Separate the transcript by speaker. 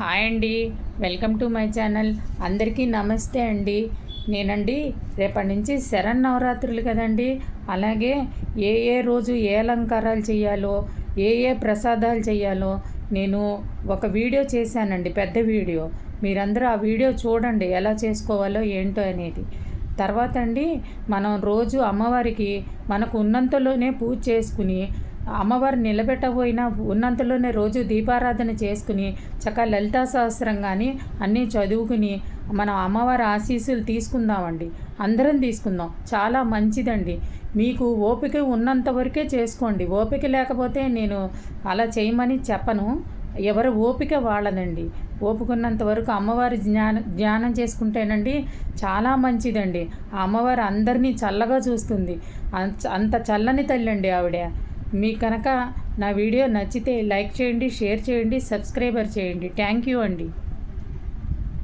Speaker 1: Hi అండి, welcome to my channel. అందరికీ నమస్తే అండి. నేనండి రేపటి నుంచి శరన్నవరాత్రులు కదండి. అలాగే ఏ రోజు ఏ అలంకారాలు చేయాలో, ఏ ప్రసాదాలు చేయాలో నేను ఒక వీడియో చేశానండి, పెద్ద వీడియో. మీరందరూ ఆ వీడియో చూడండి, ఎలా చేసుకోవాలో ఏంటో అనేది. తర్వాత అండి, మనం రోజు అమ్మవారికి మనకు ఉన్నంతలోనే పూజ చేసుకుని, అమ్మవారు నిలబెట్టబోయినా ఉన్నంతలోనే రోజు దీపారాధన చేసుకుని చక్కగా లలితా సహస్రం కానీ అన్నీ చదువుకుని మనం అమ్మవారి ఆశీస్సులు తీసుకుందామండి. అందరం తీసుకుందాం, చాలా మంచిదండి. మీకు ఓపిక ఉన్నంత వరకే చేసుకోండి. ఓపిక లేకపోతే నేను అలా చేయమని చెప్పను. ఎవరి ఓపిక వాళ్ళదండి. ఓపుకున్నంత వరకు అమ్మవారి ధ్యానం చేసుకుంటేనండి చాలా మంచిదండి. ఆ అమ్మవారు అందరినీ చల్లగా చూస్తుంది. అంత చల్లని తల్లి అండి ఆవిడ. మీకు కనుక నా వీడియో నచ్చితే లైక్ చేయండి, షేర్ చేయండి, సబ్స్క్రైబర్ చేయండి. థ్యాంక్ యూ అండి.